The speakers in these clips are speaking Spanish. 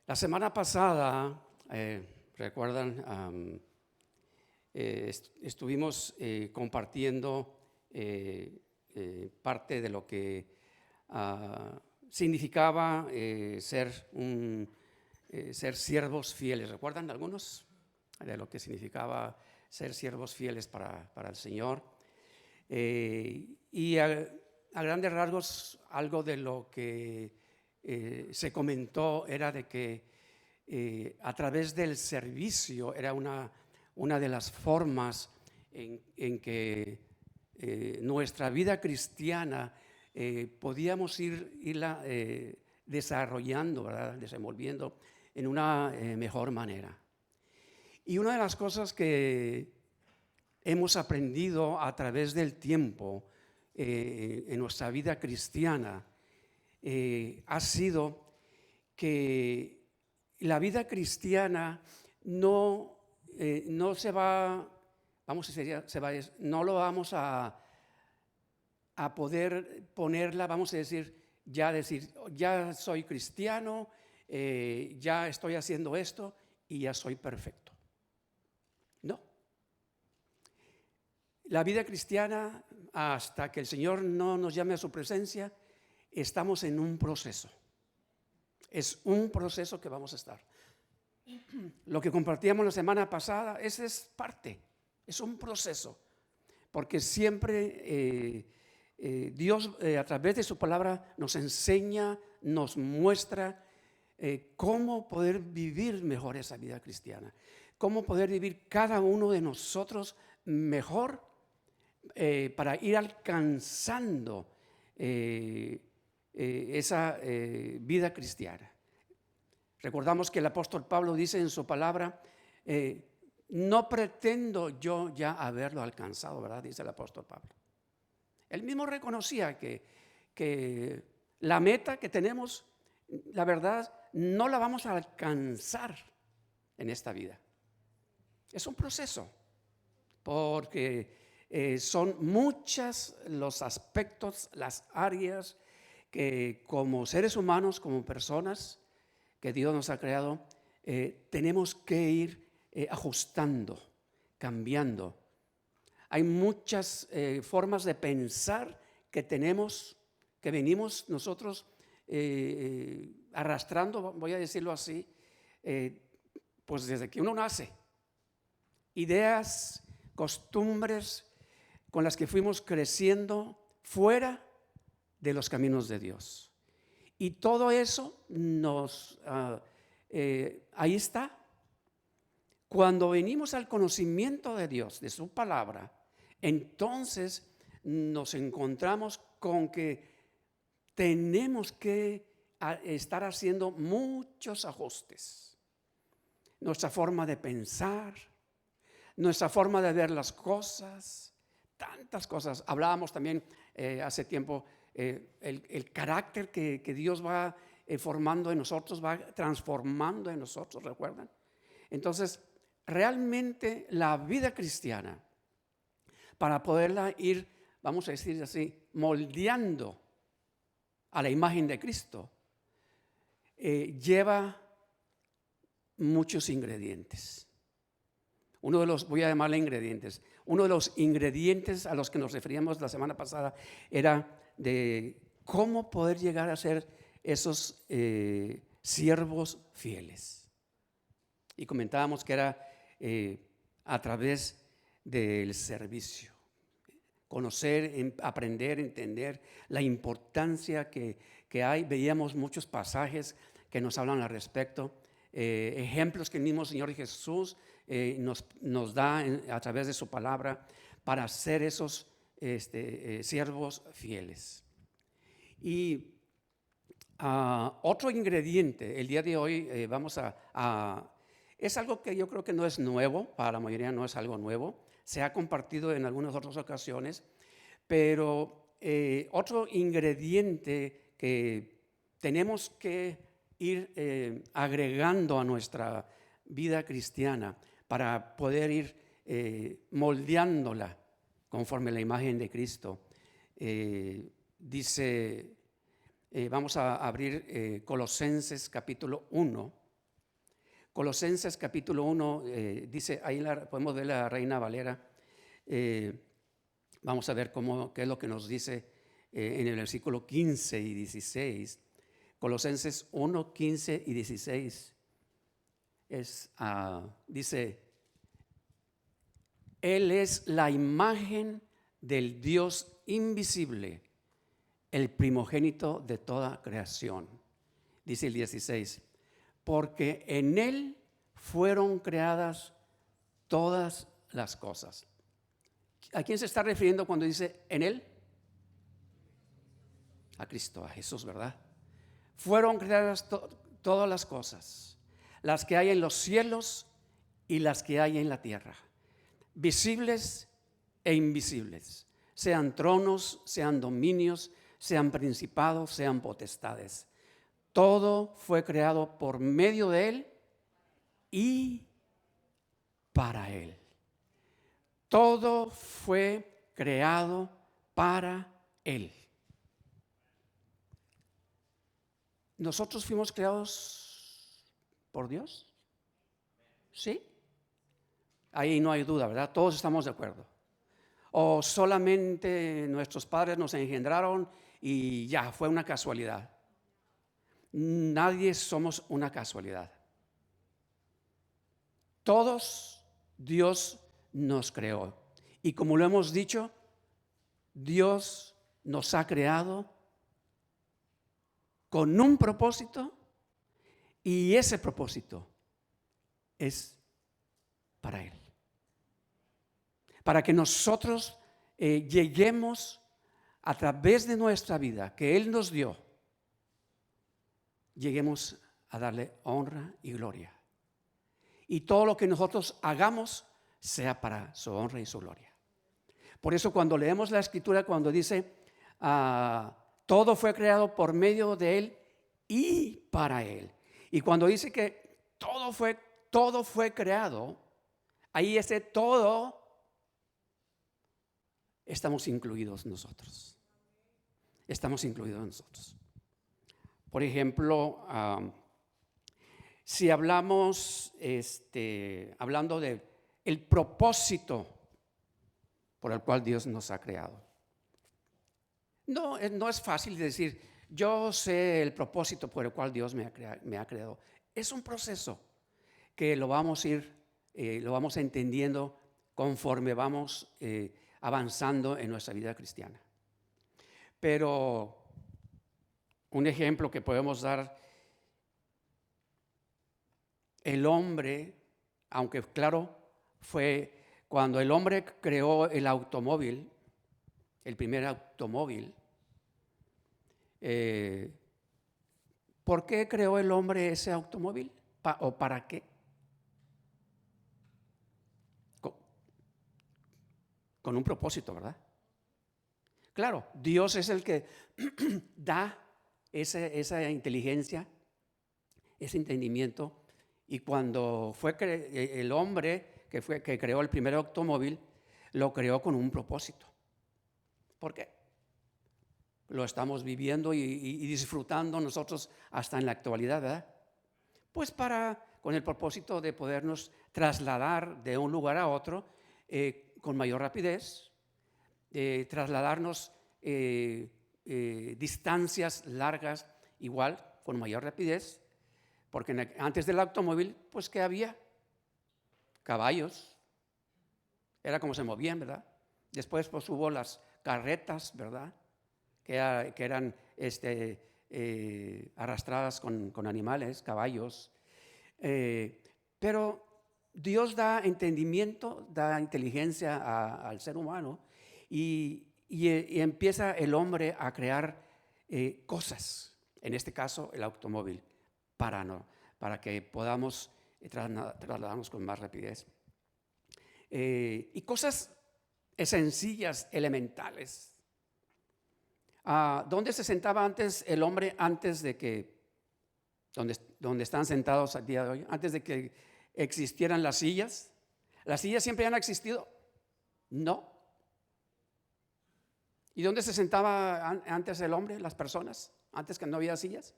La semana pasada, recuerdan, estuvimos compartiendo parte de lo que significaba ser siervos fieles. ¿Recuerdan algunos de lo que significaba ser siervos fieles para el Señor? Y a grandes rasgos, algo de lo que se comentó era de que a través del servicio era una de las formas en que nuestra vida cristiana podíamos irla desarrollando, ¿verdad? Desenvolviendo en una mejor manera. Y una de las cosas que hemos aprendido a través del tiempo en nuestra vida cristiana ha sido que la vida cristiana no se va, vamos a decir, no lo vamos a poder ponerla, vamos a decir, ya soy cristiano, ya estoy haciendo esto y ya soy perfecto. No. La vida cristiana, hasta que el Señor no nos llame a su presencia, estamos en un proceso. Es un proceso que vamos a estar. Lo que compartíamos la semana pasada, ese es parte, es un proceso. Porque siempre Dios a través de su palabra nos enseña, nos muestra cómo poder vivir mejor esa vida cristiana. Cómo poder vivir cada uno de nosotros mejor para ir alcanzando esa vida cristiana. Recordamos que el apóstol Pablo dice en su palabra, no pretendo yo ya haberlo alcanzado, ¿verdad? Dice el apóstol Pablo. Él mismo reconocía que la meta que tenemos, la verdad, no la vamos a alcanzar en esta vida. Es un proceso, porque son muchos los aspectos, las áreas que como seres humanos, como personas que Dios nos ha creado, tenemos que ir ajustando, cambiando. Hay muchas formas de pensar que tenemos, que venimos nosotros arrastrando, voy a decirlo así, pues desde que uno nace. Ideas, costumbres con las que fuimos creciendo fuera de los caminos de Dios. Y todo eso ahí está. Cuando venimos al conocimiento de Dios, de su palabra, entonces nos encontramos con que tenemos que estar haciendo muchos ajustes. Nuestra forma de pensar, nuestra forma de ver las cosas, tantas cosas. Hablábamos también hace tiempo el carácter que Dios va formando en nosotros, va transformando en nosotros, ¿recuerdan? Entonces, realmente la vida cristiana, para poderla ir, vamos a decir así, moldeando a la imagen de Cristo, lleva muchos ingredientes. Voy a llamarle ingredientes. Uno de los ingredientes a los que nos referíamos la semana pasada era de cómo poder llegar a ser esos siervos fieles. Y comentábamos que era a través del servicio. Conocer, aprender, entender la importancia que hay. Veíamos muchos pasajes que nos hablan al respecto. Ejemplos que el mismo Señor Jesús nos da a través de su palabra para ser esos siervos fieles. Y otro ingrediente, el día de hoy es algo que yo creo que no es nuevo, para la mayoría no es algo nuevo, se ha compartido en algunas otras ocasiones, pero otro ingrediente que tenemos que ir agregando a nuestra vida cristiana para poder ir moldeándola conforme a la imagen de Cristo. Dice, vamos a abrir Colosenses capítulo 1, Colosenses capítulo 1, dice, ahí podemos ver la Reina Valera. Vamos a ver qué es lo que nos dice en el versículo 15 y 16. Colosenses 1, 15 y 16. Dice, Él es la imagen del Dios invisible, el primogénito de toda creación. Dice el 16, porque en Él fueron creadas todas las cosas. ¿A quién se está refiriendo cuando dice en Él? A Cristo, a Jesús, ¿verdad? Fueron creadas todas las cosas, las que hay en los cielos y las que hay en la tierra, visibles e invisibles, sean tronos, sean dominios, sean principados, sean potestades. Todo fue creado por medio de Él y para Él. Todo fue creado para Él. ¿Nosotros fuimos creados por Dios? ¿Sí? Ahí no hay duda, ¿verdad? Todos estamos de acuerdo. O solamente nuestros padres nos engendraron y ya, fue una casualidad. Nadie somos una casualidad. Todos Dios nos creó. Y como lo hemos dicho, Dios nos ha creado con un propósito, y ese propósito es para Él. Para que nosotros lleguemos a través de nuestra vida que Él nos dio, lleguemos a darle honra y gloria. Y todo lo que nosotros hagamos sea para su honra y su gloria. Por eso cuando leemos la Escritura, cuando dice, todo fue creado por medio de Él y para Él. Y cuando dice que todo fue creado, ahí ese todo estamos incluidos nosotros. Estamos incluidos nosotros. Por ejemplo, si hablamos, hablando de el propósito por el cual Dios nos ha creado. No es fácil decir, yo sé el propósito por el cual Dios me ha creado. Es un proceso que lo vamos entendiendo conforme vamos avanzando en nuestra vida cristiana. Pero un ejemplo que podemos dar, el hombre, aunque claro, fue cuando el hombre creó el automóvil, el primer automóvil. ¿Por qué creó el hombre ese automóvil? ¿O para qué? Con un propósito, ¿verdad? Claro, Dios es el que da esa inteligencia, ese entendimiento. Y cuando fue el hombre que creó el primer automóvil, lo creó con un propósito. ¿Por qué? Lo estamos viviendo y disfrutando nosotros hasta en la actualidad, ¿verdad? Pues con el propósito de podernos trasladar de un lugar a otro con mayor rapidez, trasladarnos distancias largas igual con mayor rapidez, porque antes del automóvil, pues ¿qué había? Caballos, era como se movían, ¿verdad? Después pues hubo las carretas, ¿verdad? Que eran arrastradas con animales, caballos. Pero Dios da entendimiento, da inteligencia al ser humano y empieza el hombre a crear cosas, en este caso el automóvil, para que podamos trasladarnos con más rapidez. Y cosas sencillas, elementales. ¿Dónde se sentaba antes el hombre antes de que, donde están sentados al día de hoy, antes de que existieran las sillas? ¿Las sillas siempre han existido? No. ¿Y dónde se sentaba antes el hombre, las personas, antes que no había sillas?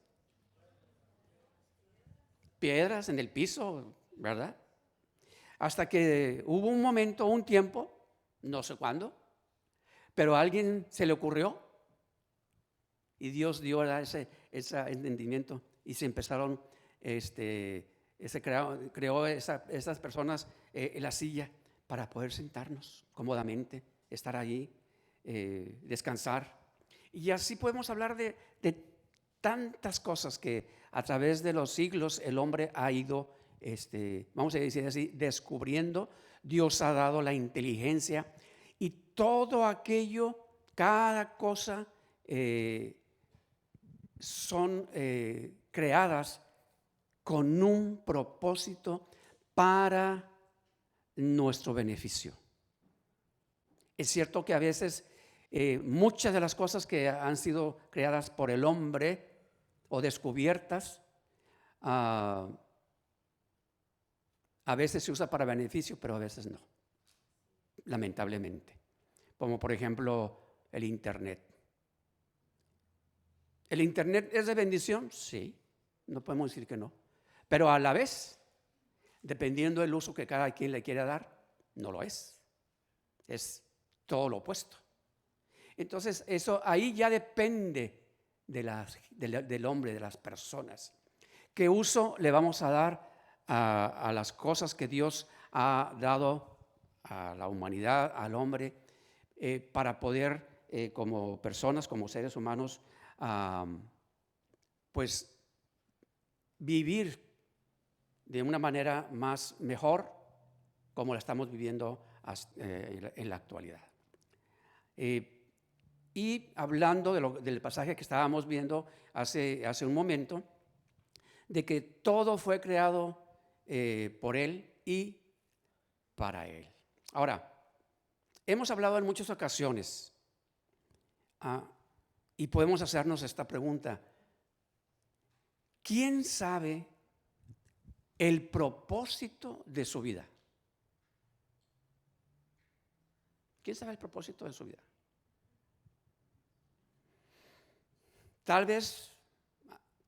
piedras en el piso, ¿verdad? Hasta que hubo un momento, un tiempo, no sé cuándo, pero a alguien se le ocurrió y Dios dio ese entendimiento y se empezaron, creó esas personas la silla para poder sentarnos cómodamente, estar allí, descansar. Y así podemos hablar de tantas cosas que a través de los siglos el hombre ha ido, vamos a decir así, descubriendo. Dios ha dado la inteligencia y todo aquello, cada cosa son creadas con un propósito para nuestro beneficio. Es cierto que a veces muchas de las cosas que han sido creadas por el hombre o descubiertas, a veces se usa para beneficio, pero a veces no, lamentablemente. Como por ejemplo el Internet. ¿El Internet es de bendición? Sí, no podemos decir que no. Pero a la vez, dependiendo del uso que cada quien le quiera dar, no lo es. Es todo lo opuesto. Entonces, eso ahí ya depende del hombre, de las personas. ¿Qué uso le vamos a dar a las cosas que Dios ha dado a la humanidad, al hombre, para poder, como personas, como seres humanos, pues vivir de una manera más mejor como la estamos viviendo en la actualidad? Y hablando del pasaje que estábamos viendo hace un momento, de que todo fue creado por Él y para Él. Ahora, hemos hablado en muchas ocasiones y podemos hacernos esta pregunta: ¿quién sabe el propósito de su vida? ¿Quién sabe el propósito de su vida? Tal vez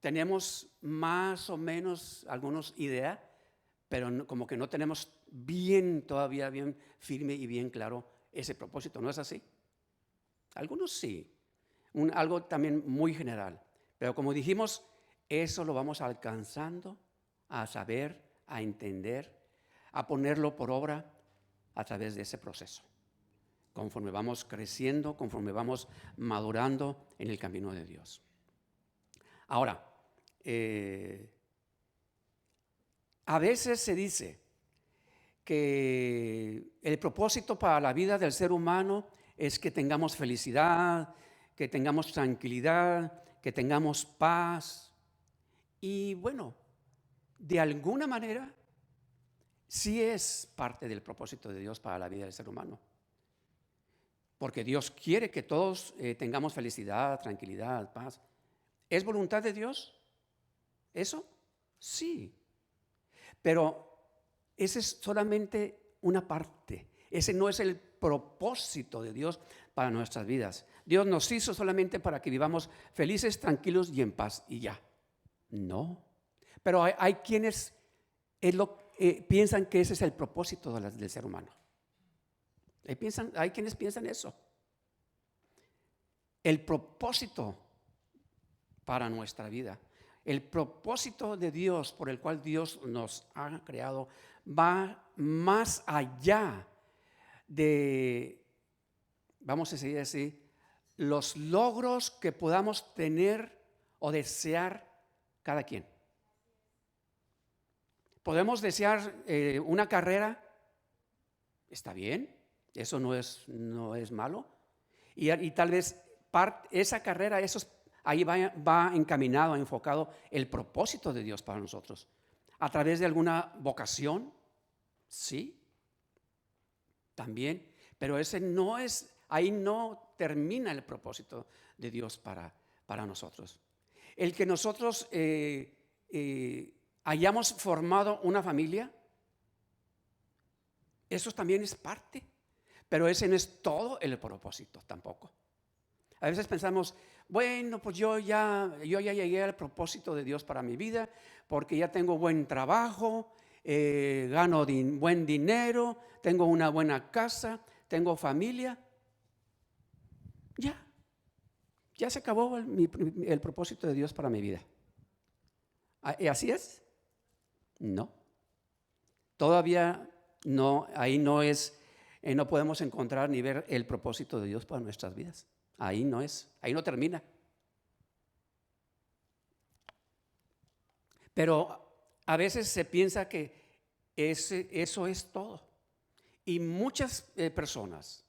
tenemos más o menos algunos ideas, pero como que no tenemos todavía bien firme y bien claro ese propósito. ¿No es así? Algunos sí, algo también muy general. Pero como dijimos, eso lo vamos alcanzando a saber, a entender, a ponerlo por obra a través de ese proceso. Conforme vamos creciendo, conforme vamos madurando en el camino de Dios. Ahora, a veces se dice que el propósito para la vida del ser humano es que tengamos felicidad, que tengamos tranquilidad, que tengamos paz. Y bueno, de alguna manera sí es parte del propósito de Dios para la vida del ser humano. Porque Dios quiere que todos tengamos felicidad, tranquilidad, paz. ¿Es voluntad de Dios eso? Sí. Pero ese es solamente una parte. Ese no es el propósito de Dios para nuestras vidas. Dios nos hizo solamente para que vivamos felices, tranquilos y en paz y ya. No. Pero hay quienes piensan que ese es el propósito del ser humano. Hay quienes piensan eso. El propósito para nuestra vida, el propósito de Dios por el cual Dios nos ha creado, va más allá de, vamos a decir así, los logros que podamos tener o desear cada quien. Podemos desear una carrera, está bien, eso no es malo, y tal vez esa carrera, ahí va encaminado, enfocado el propósito de Dios para nosotros. A través de alguna vocación, sí, también, pero ahí no termina el propósito de Dios para nosotros. El que nosotros hayamos formado una familia, eso también es parte, pero ese no es todo el propósito tampoco. A veces pensamos, bueno, pues yo ya llegué al propósito de Dios para mi vida, porque ya tengo buen trabajo, gano buen dinero, tengo una buena casa, tengo familia. Ya se acabó el propósito de Dios para mi vida. ¿Y así es? No. Todavía no, ahí no es, no podemos encontrar ni ver el propósito de Dios para nuestras vidas. Ahí no es, ahí no termina. Pero a veces se piensa que eso es todo. Y muchas personas,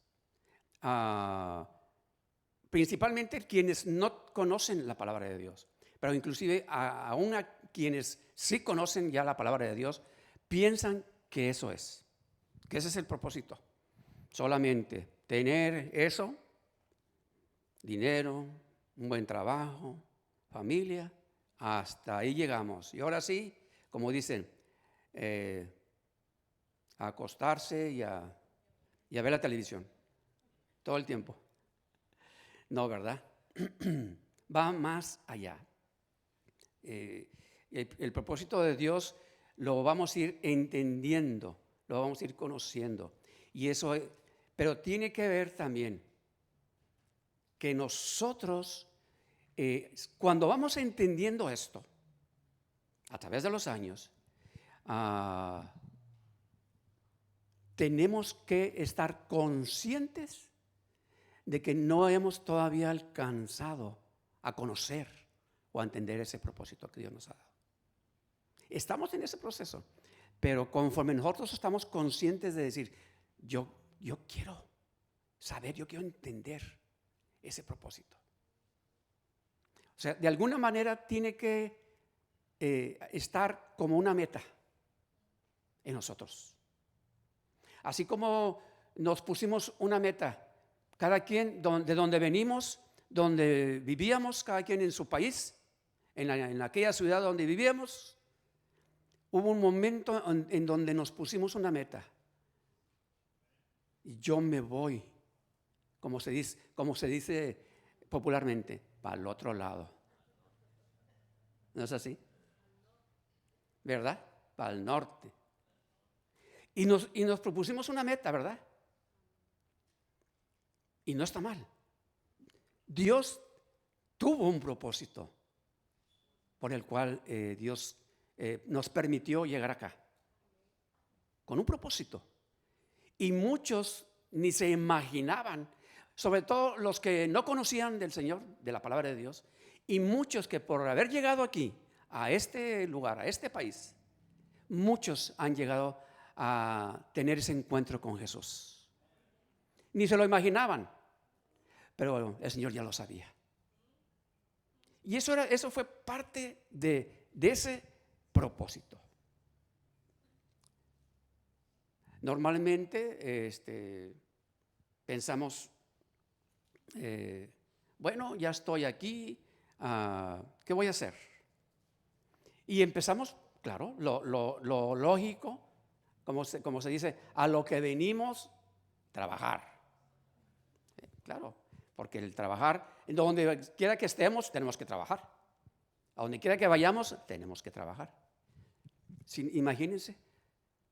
principalmente quienes no conocen la palabra de Dios, pero inclusive aún a quienes sí conocen ya la palabra de Dios, piensan que eso es, que ese es el propósito. Solamente tener eso, dinero, un buen trabajo, familia, hasta ahí llegamos. Y ahora sí, como dicen, a acostarse y a ver la televisión todo el tiempo. No, ¿verdad? Va más allá. El propósito de Dios lo vamos a ir entendiendo, lo vamos a ir conociendo. Y eso, pero tiene que ver también que nosotros, cuando vamos entendiendo esto, a través de los años, tenemos que estar conscientes de que no hemos todavía alcanzado a conocer o a entender ese propósito que Dios nos ha dado. Estamos en ese proceso, pero conforme nosotros estamos conscientes de decir, yo quiero saber, yo quiero entender ese propósito. O sea, de alguna manera tiene que estar como una meta en nosotros. Así como nos pusimos una meta, cada quien de donde venimos, donde vivíamos, cada quien en su país, en aquella ciudad donde vivíamos, hubo un momento en donde nos pusimos una meta. Y yo me voy, como se dice popularmente, para el otro lado. ¿No es así? ¿Verdad? Para el norte. Y nos propusimos una meta, ¿verdad? Y no está mal. Dios tuvo un propósito por el cual Dios nos permitió llegar acá. Con un propósito. Y muchos ni se imaginaban, sobre todo los que no conocían del Señor, de la palabra de Dios, y muchos que por haber llegado aquí, a este lugar, a este país, muchos han llegado a tener ese encuentro con Jesús. Ni se lo imaginaban, pero el Señor ya lo sabía. Y eso fue parte de ese propósito. Normalmente pensamos, bueno, ya estoy aquí, ¿qué voy a hacer? Y empezamos, claro, lo lógico, como se dice, a lo que venimos, trabajar. Claro, porque el trabajar, donde quiera que estemos, tenemos que trabajar. A donde quiera que vayamos, tenemos que trabajar. Imagínense,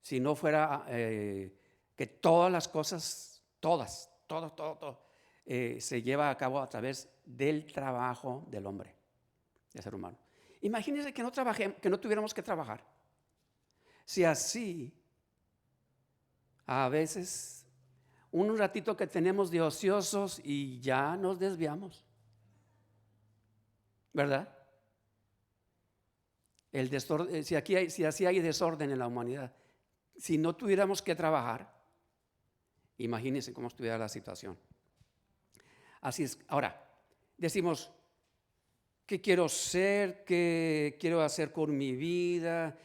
si no fuera que todas las cosas, todo, se lleva a cabo a través del trabajo del hombre, del ser humano. Imagínense que no tuviéramos que trabajar. Si así, a veces, un ratito que tenemos de ociosos y ya nos desviamos, ¿verdad? Si así hay desorden en la humanidad, si no tuviéramos que trabajar, imagínense cómo estuviera la situación. Así es. Ahora, decimos, ¿qué quiero ser? ¿Qué quiero hacer con mi vida?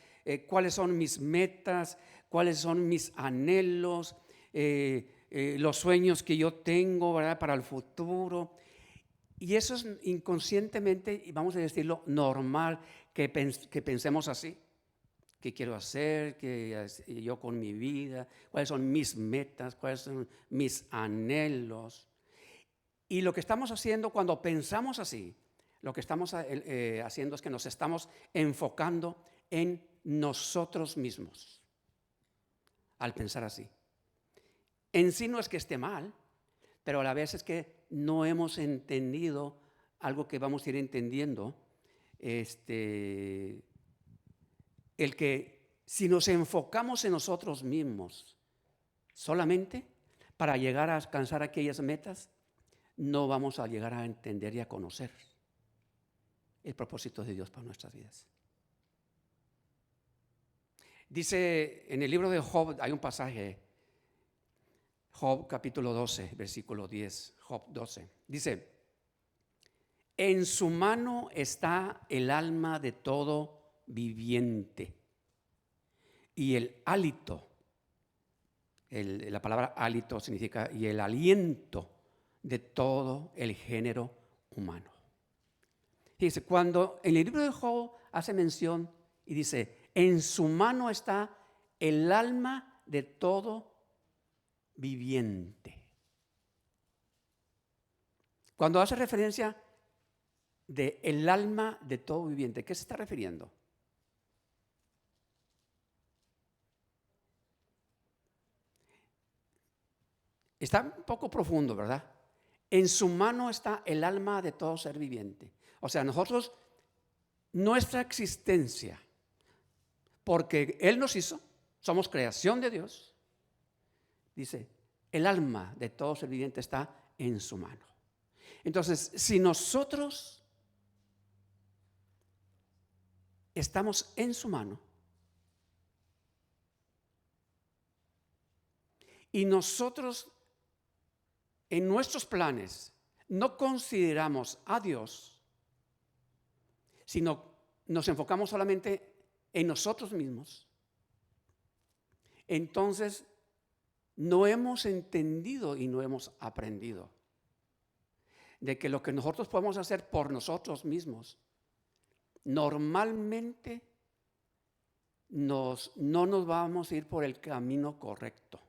¿Cuáles son mis metas? ¿Cuáles son mis anhelos? Los sueños que yo tengo, ¿verdad? Para el futuro. Y eso es inconscientemente, y vamos a decirlo, normal que pensemos así. ¿Qué quiero hacer? ¿Qué yo con mi vida? ¿Cuáles son mis metas? ¿Cuáles son mis anhelos? Y lo que estamos haciendo cuando pensamos así, lo que estamos haciendo es que nos estamos enfocando en nosotros mismos al pensar así. En sí no es que esté mal, pero a la vez es que no hemos entendido algo que vamos a ir entendiendo, el que si nos enfocamos en nosotros mismos solamente para llegar a alcanzar aquellas metas, no vamos a llegar a entender y a conocer el propósito de Dios para nuestras vidas. Dice en el libro de Job, hay un pasaje, Job capítulo 12, versículo 10, Job 12, dice: en su mano está el alma de todo viviente y el hálito, la palabra hálito significa y el aliento de todo el género humano. Dice, cuando en el libro de Job hace mención y dice, en su mano está el alma de todo viviente. Cuando hace referencia de el alma de todo viviente, ¿qué se está refiriendo? Está un poco profundo, ¿verdad? En su mano está el alma de todo ser viviente. O sea, nosotros, nuestra existencia, porque Él nos hizo, somos creación de Dios, dice, el alma de todo ser viviente está en su mano. Entonces, si nosotros estamos en su mano y nosotros en nuestros planes no consideramos a Dios, sino nos enfocamos solamente en nosotros mismos, entonces no hemos entendido y no hemos aprendido de que lo que nosotros podemos hacer por nosotros mismos normalmente no nos vamos a ir por el camino correcto.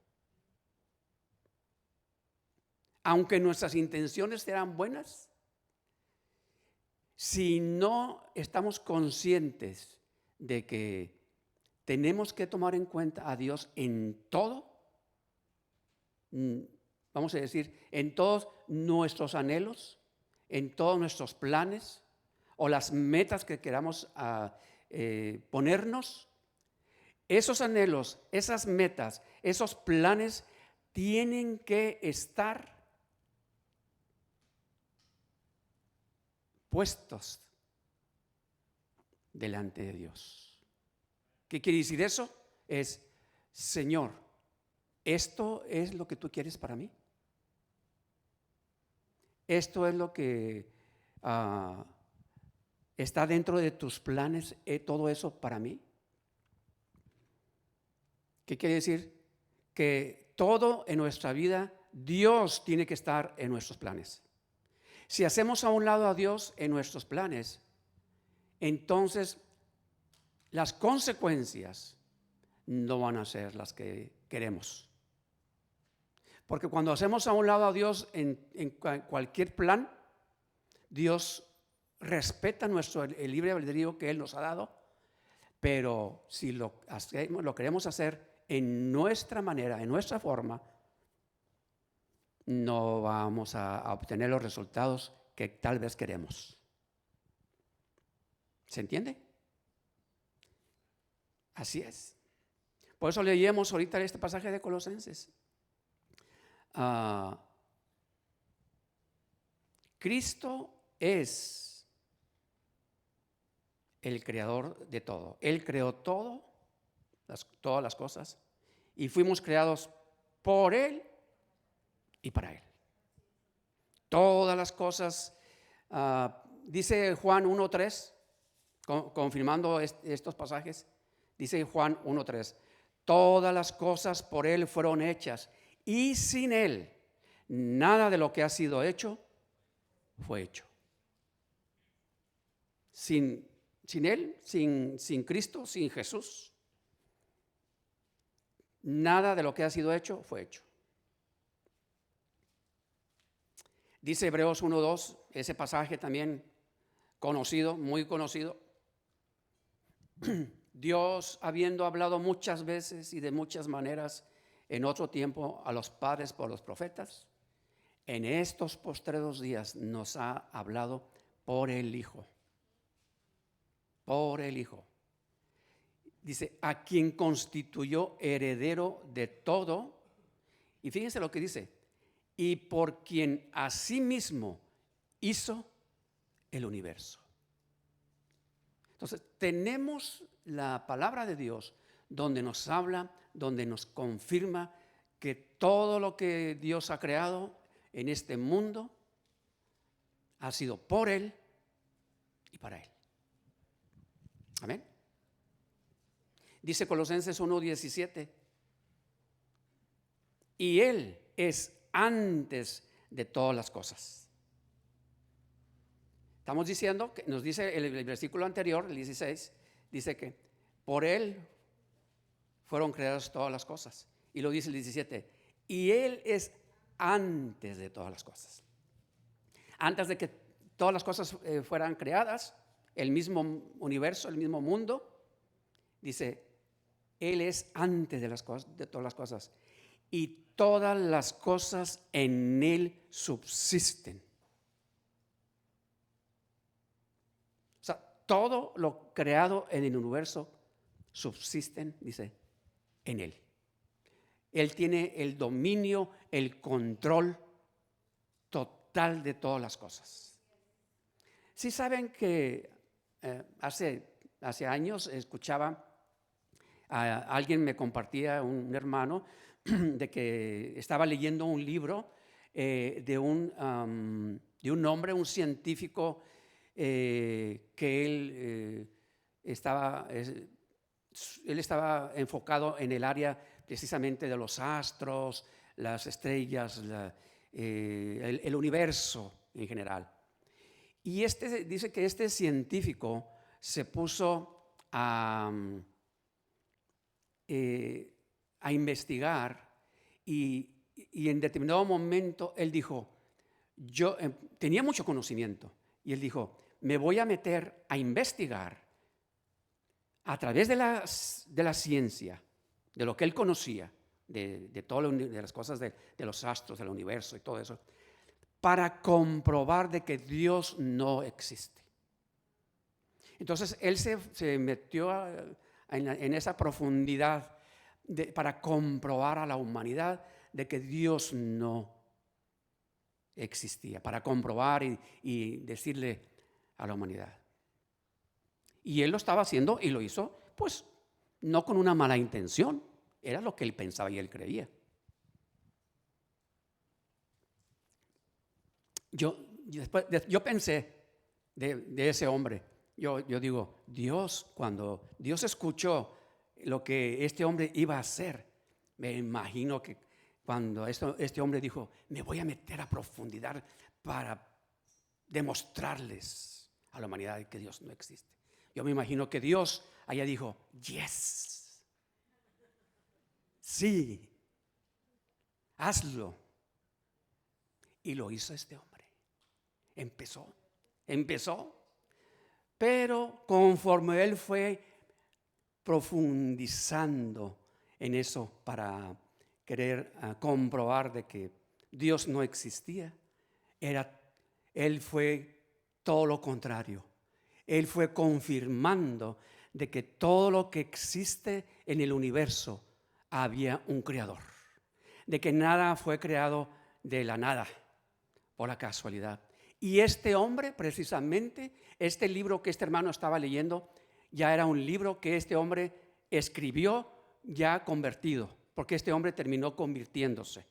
Aunque nuestras intenciones serán buenas, si no estamos conscientes de que tenemos que tomar en cuenta a Dios en todo, vamos a decir, en todos nuestros anhelos, en todos nuestros planes o las metas que queramos ponernos, esos anhelos, esas metas, esos planes tienen que estar puestos delante de Dios. ¿Qué quiere decir eso? Es, Señor, ¿esto es lo que tú quieres para mí? ¿Esto es lo que está dentro de tus planes, todo eso para mí? ¿Qué quiere decir? Que todo en nuestra vida, Dios tiene que estar en nuestros planes. Si hacemos a un lado a Dios en nuestros planes, entonces las consecuencias no van a ser las que queremos. Porque cuando hacemos a un lado a Dios en cualquier plan, Dios respeta el libre albedrío que Él nos ha dado, pero si lo queremos hacer en nuestra manera, en nuestra forma, no vamos a obtener los resultados que tal vez queremos. ¿Se entiende? Así es. Por eso leíamos ahorita este pasaje de Colosenses. Cristo es el creador de todo. Él creó todo, todas las cosas, y fuimos creados por Él y para Él. Todas las cosas, dice Juan 1:3, confirmando estos pasajes, dice Juan 1:3, todas las cosas por Él fueron hechas, y sin Él, nada de lo que ha sido hecho fue hecho. Sin Él, sin Cristo, sin Jesús, nada de lo que ha sido hecho fue hecho. Dice Hebreos 1:2, ese pasaje también conocido, muy conocido. Dios, habiendo hablado muchas veces y de muchas maneras en otro tiempo a los padres por los profetas, en estos postreros días nos ha hablado por el Hijo. Por el Hijo. Dice, a quien constituyó heredero de todo. Y fíjense lo que dice, y por quien asimismo hizo el universo. Entonces, tenemos la palabra de Dios donde nos habla, donde nos confirma que todo lo que Dios ha creado en este mundo ha sido por Él y para Él. Amén. Dice Colosenses 1:17, y Él es antes de todas las cosas. Estamos diciendo, que nos dice el versículo anterior, el 16, dice que por Él fueron creadas todas las cosas. Y lo dice el 17, y Él es antes de todas las cosas. Antes de que todas las cosas fueran creadas, el mismo universo, el mismo mundo, dice, Él es antes de todas las cosas. Y todas las cosas en Él subsisten. O sea, todo lo creado en el universo subsisten, dice, en Él. Él tiene el dominio, el control total de todas las cosas. Sí saben que hace años escuchaba, alguien me compartía, un hermano, de que estaba leyendo un libro de un hombre, un científico, que él estaba enfocado en el área precisamente de los astros, las estrellas, el universo en general. Y dice que este científico se puso a investigar y en determinado momento él dijo, yo tenía mucho conocimiento y él dijo, me voy a meter a investigar a través de la ciencia, de lo que él conocía, de las cosas de los astros, del universo y todo eso, para comprobar de que Dios no existe. Entonces él se metió en esa profundidad para comprobar a la humanidad de que Dios no existía, para comprobar y decirle a la humanidad. Y él lo estaba haciendo y lo hizo, pues, no con una mala intención, era lo que él pensaba y él creía. Yo pensé de ese hombre, yo digo, Dios, cuando Dios escuchó lo que este hombre iba a hacer, me imagino que cuando este hombre dijo, me voy a meter a profundidad para demostrarles a la humanidad que Dios no existe. Yo me imagino que Dios allá dijo, yes, sí, hazlo. Y lo hizo este hombre. Empezó, pero conforme él fue profundizando en eso para querer comprobar de que Dios no existía, él fue todo lo contrario. Él fue confirmando de que todo lo que existe en el universo había un creador, de que nada fue creado de la nada, por la casualidad. Y este hombre, precisamente, este libro que este hermano estaba leyendo, ya era un libro que este hombre escribió ya convertido, porque este hombre terminó convirtiéndose.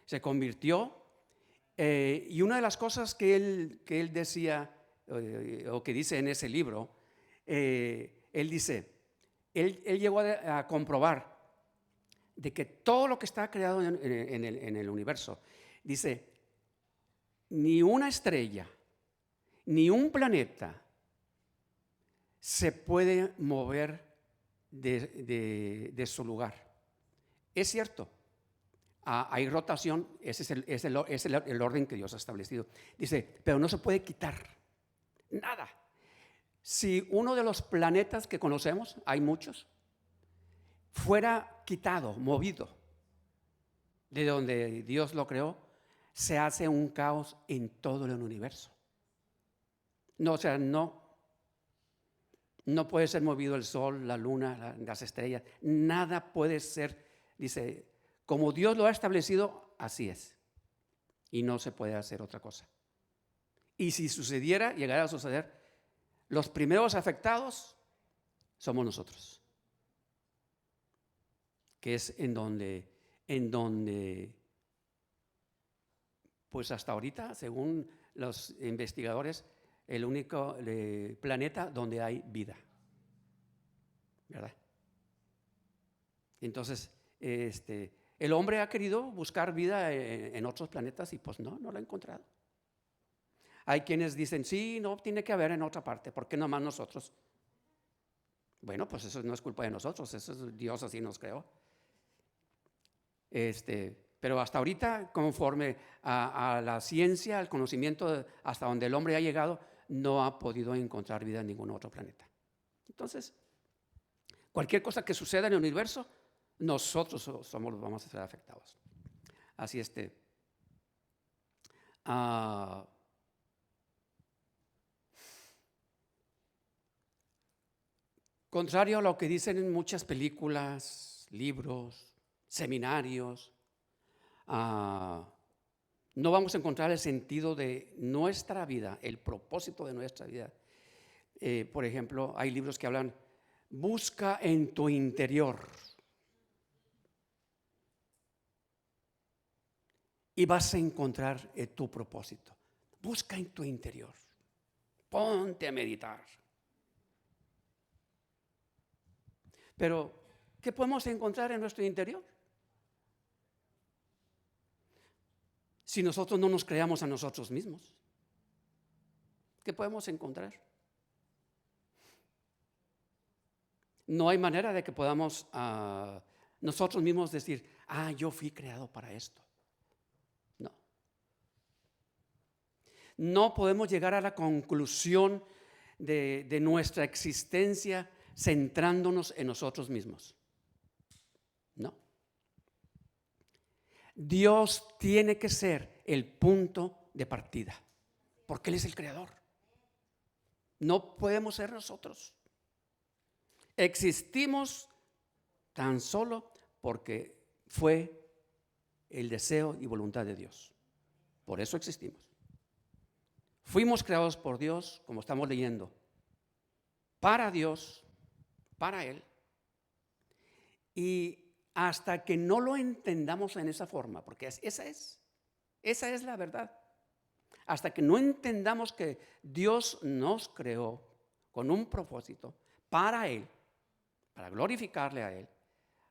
Se convirtió y una de las cosas que él decía, o que dice en ese libro, él dice, él llegó a comprobar de que todo lo que está creado en el universo, dice, ni una estrella, ni un planeta se puede mover de su lugar. Es cierto, hay rotación, ese es el orden que Dios ha establecido. Dice, pero no se puede quitar nada. Si uno de los planetas que conocemos, hay muchos, fuera quitado, movido de donde Dios lo creó, se hace un caos en todo el universo. No, o sea, no puede ser movido el sol, la luna, las estrellas. Nada puede ser, dice, como Dios lo ha establecido, así es. Y no se puede hacer otra cosa. Y si sucediera, llegara a suceder, los primeros afectados somos nosotros. Que es en donde, pues hasta ahorita, según los investigadores, el único planeta donde hay vida, ¿verdad? Entonces, el hombre ha querido buscar vida en otros planetas y pues no lo ha encontrado. Hay quienes dicen, sí, no, tiene que haber en otra parte, ¿por qué nomás nosotros? Bueno, pues eso no es culpa de nosotros, eso es Dios así nos creó. Pero hasta ahorita, conforme a la ciencia, al conocimiento, hasta donde el hombre ha llegado, no ha podido encontrar vida en ningún otro planeta. Entonces, cualquier cosa que suceda en el universo, nosotros somos los que vamos a ser afectados. Así contrario a lo que dicen en muchas películas, libros, seminarios, no vamos a encontrar el sentido de nuestra vida, el propósito de nuestra vida. Por ejemplo, hay libros que hablan, busca en tu interior y vas a encontrar tu propósito. Busca en tu interior, ponte a meditar. Pero, ¿qué podemos encontrar en nuestro interior? Si nosotros no nos creamos a nosotros mismos, ¿qué podemos encontrar? No hay manera de que podamos nosotros mismos decir, yo fui creado para esto. No. No podemos llegar a la conclusión de nuestra existencia centrándonos en nosotros mismos. No. Dios tiene que ser el punto de partida, porque Él es el creador. No podemos ser nosotros. Existimos tan solo porque fue el deseo y voluntad de Dios. Por eso existimos. Fuimos creados por Dios, como estamos leyendo, para Dios, para Él. Y hasta que no lo entendamos en esa forma, porque esa es la verdad. Hasta que no entendamos que Dios nos creó con un propósito para Él, para glorificarle a Él,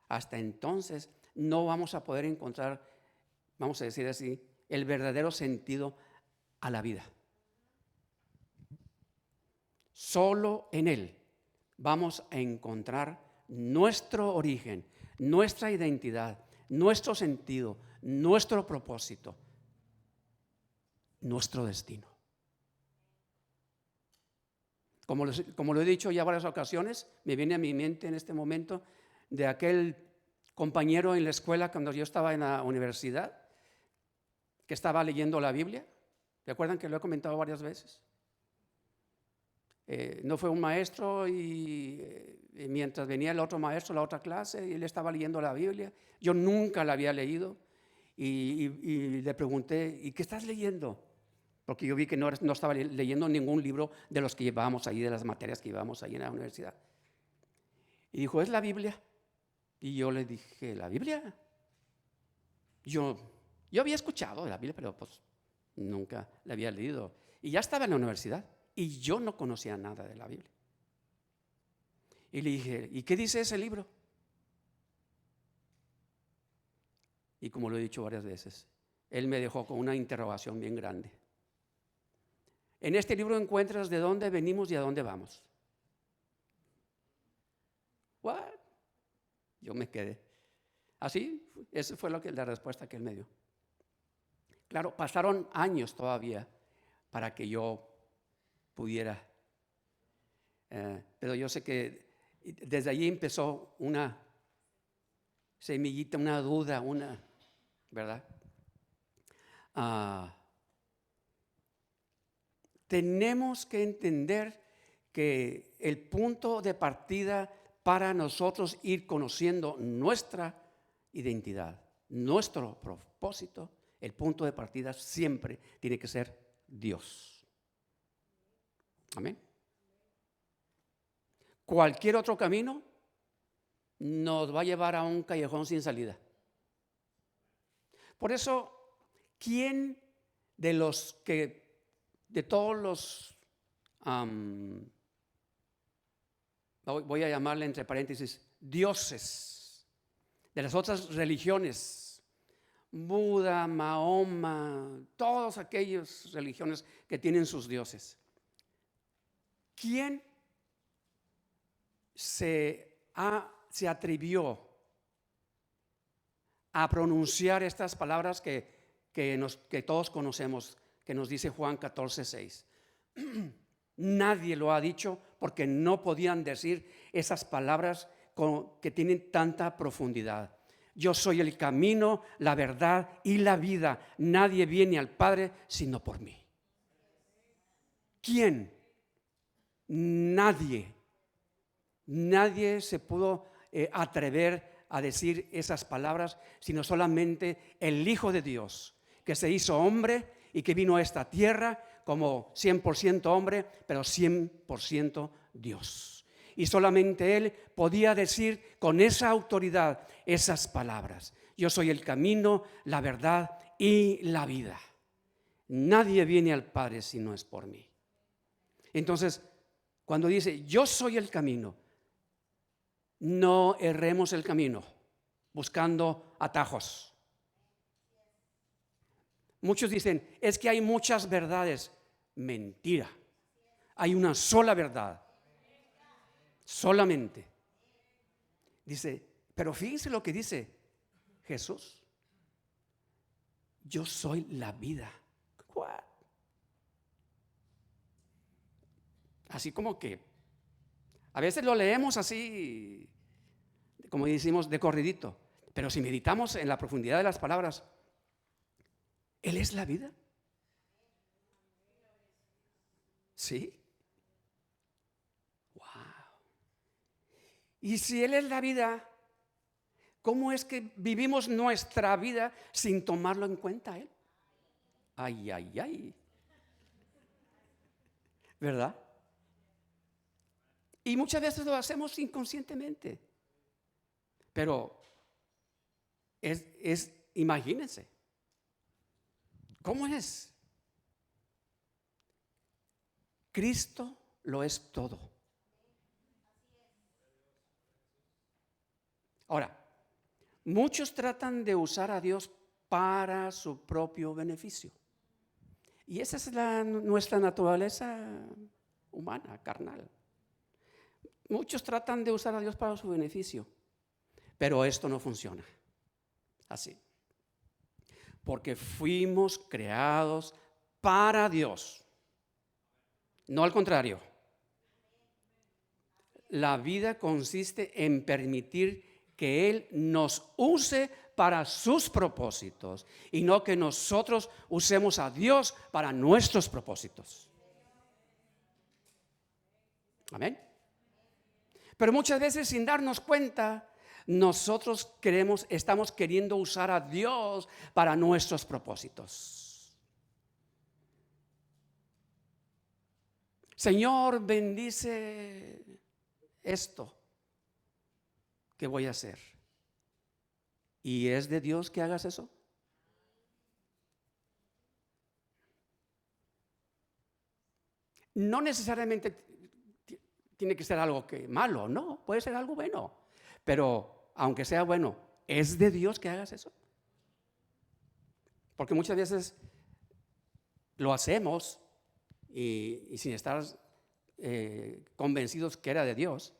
hasta entonces no vamos a poder encontrar, vamos a decir así, el verdadero sentido a la vida. Solo en Él vamos a encontrar nuestro origen, nuestra identidad, nuestro sentido, nuestro propósito, nuestro destino. Como lo he dicho ya varias ocasiones, me viene a mi mente en este momento de aquel compañero en la escuela cuando yo estaba en la universidad, que estaba leyendo la Biblia. ¿Recuerdan que lo he comentado varias veces? No fue un maestro y mientras venía el otro maestro, la otra clase, y él estaba leyendo la Biblia. Yo nunca la había leído y le pregunté, ¿y qué estás leyendo? Porque yo vi que no estaba leyendo ningún libro de los que llevábamos ahí, de las materias que llevábamos ahí en la universidad. Y dijo, es la Biblia. Y yo le dije, ¿la Biblia? Yo había escuchado de la Biblia, pero pues nunca la había leído. Y ya estaba en la universidad y yo no conocía nada de la Biblia. Y le dije, ¿y qué dice ese libro? Y como lo he dicho varias veces, él me dejó con una interrogación bien grande. En este libro encuentras de dónde venimos y a dónde vamos. ¿What? Yo me quedé. Así, esa fue la respuesta que él me dio. Claro, pasaron años todavía para que yo pudiera Pero yo sé que desde allí empezó una semillita, una duda, ¿verdad? Tenemos que entender que el punto de partida para nosotros ir conociendo nuestra identidad, nuestro propósito, el punto de partida siempre tiene que ser Dios. Amén. Cualquier otro camino nos va a llevar a un callejón sin salida. Por eso, ¿quién de todos los, voy a llamarle entre paréntesis, dioses de las otras religiones, Buda, Mahoma, todas aquellas religiones que tienen sus dioses, ¿quién se atrevió a pronunciar estas palabras que todos conocemos, que nos dice Juan 14:6? Nadie lo ha dicho porque no podían decir esas palabras que tienen tanta profundidad. Yo soy el camino, la verdad y la vida. Nadie viene al Padre sino por mí. ¿Quién? Nadie se pudo atrever a decir esas palabras, sino solamente el Hijo de Dios, que se hizo hombre y que vino a esta tierra como 100% hombre, pero 100% Dios. Y solamente Él podía decir con esa autoridad esas palabras. Yo soy el camino, la verdad y la vida. Nadie viene al Padre si no es por mí. Entonces, cuando dice, yo soy el camino, no erremos el camino buscando atajos. Muchos dicen, es que hay muchas verdades. Mentira. Hay una sola verdad. Solamente. Dice, pero fíjense lo que dice Jesús. Yo soy la vida. ¿What? Así como que a veces lo leemos así, como decimos, de corridito. Pero si meditamos en la profundidad de las palabras, ¿Él es la vida? Sí. Wow. Y si Él es la vida, ¿cómo es que vivimos nuestra vida sin tomarlo en cuenta Él? Ay, ay, ay. ¿Verdad? Y muchas veces lo hacemos inconscientemente. Pero imagínense, ¿cómo es? Cristo lo es todo. Ahora, muchos tratan de usar a Dios para su propio beneficio. Y esa es nuestra naturaleza humana, carnal. Muchos tratan de usar a Dios para su beneficio, pero esto no funciona así. Porque fuimos creados para Dios, no al contrario. La vida consiste en permitir que Él nos use para sus propósitos y no que nosotros usemos a Dios para nuestros propósitos. Amén. Pero muchas veces sin darnos cuenta, nosotros estamos queriendo usar a Dios para nuestros propósitos. Señor, bendice esto que voy a hacer. ¿Y es de Dios que hagas eso? No necesariamente tiene que ser algo malo, no, puede ser algo bueno. Pero aunque sea bueno, ¿es de Dios que hagas eso? Porque muchas veces lo hacemos y sin estar convencidos que era de Dios.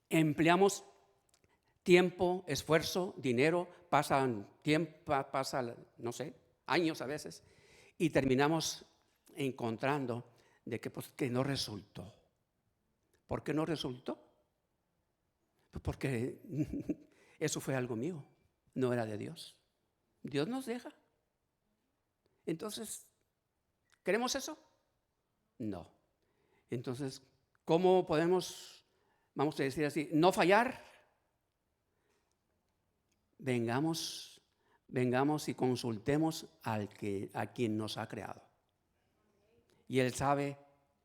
Empleamos tiempo, esfuerzo, dinero, pasan no sé, años a veces, y terminamos encontrando de que, pues, que no resultó. ¿Por qué no resultó? Pues porque eso fue algo mío, no era de Dios. Dios nos deja. Entonces, ¿queremos eso? No. Entonces, ¿cómo podemos, vamos a decir así, no fallar? Vengamos y consultemos a quien nos ha creado. Y Él sabe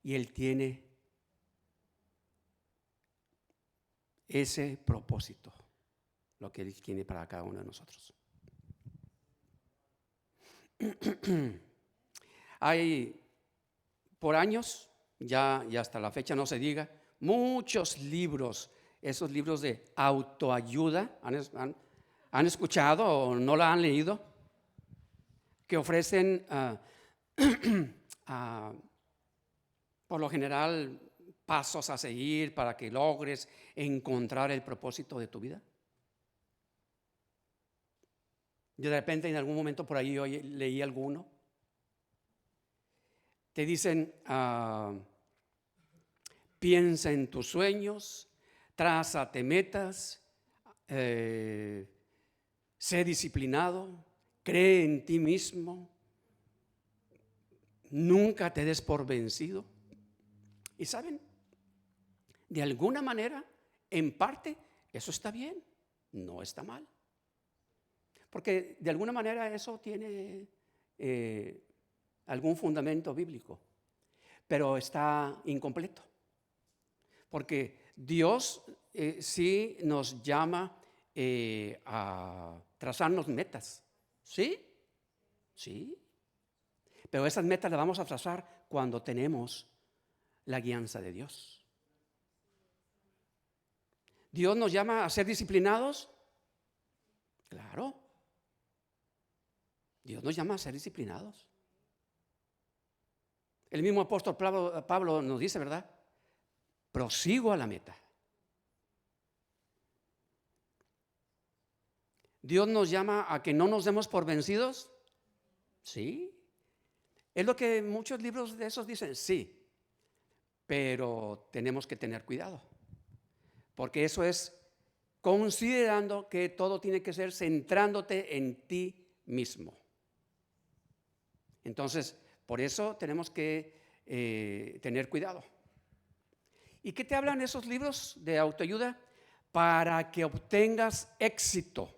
y Él tiene ese propósito, lo que Él tiene para cada uno de nosotros. Hay por años, ya hasta la fecha no se diga, muchos libros, esos libros de autoayuda, ¿han escuchado o no la han leído? Que ofrecen por lo general pasos a seguir para que logres encontrar el propósito de tu vida. Yo de repente en algún momento por ahí leí alguno. Te dicen, piensa en tus sueños, trázate metas, sé disciplinado, cree en ti mismo, nunca te des por vencido. Y saben, de alguna manera, en parte, eso está bien, no está mal. Porque de alguna manera eso tiene algún fundamento bíblico, pero está incompleto. Porque Dios sí nos llama a trazarnos metas, ¿sí? Sí. Pero esas metas las vamos a trazar cuando tenemos la guianza de Dios. ¿Dios nos llama a ser disciplinados? Claro. Dios nos llama a ser disciplinados. El mismo apóstol Pablo nos dice, ¿verdad? Prosigo a la meta. ¿Dios nos llama a que no nos demos por vencidos? Sí. Es lo que muchos libros de esos dicen, sí. Pero tenemos que tener cuidado. Porque eso es considerando que todo tiene que ser centrándote en ti mismo. Entonces, por eso tenemos que tener cuidado. ¿Y qué te hablan esos libros de autoayuda? Para que obtengas éxito,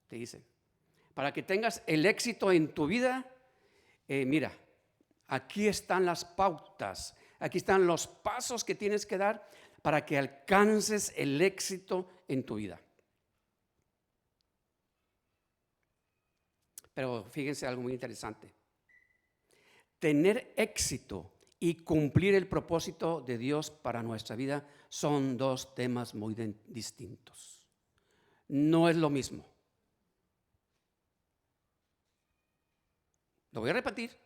te dicen. Para que tengas el éxito en tu vida, mira, aquí están las pautas, aquí están los pasos que tienes que dar para que alcances el éxito en tu vida. Pero fíjense algo muy interesante. Tener éxito y cumplir el propósito de Dios para nuestra vida son dos temas muy distintos. No es lo mismo. Lo voy a repetir.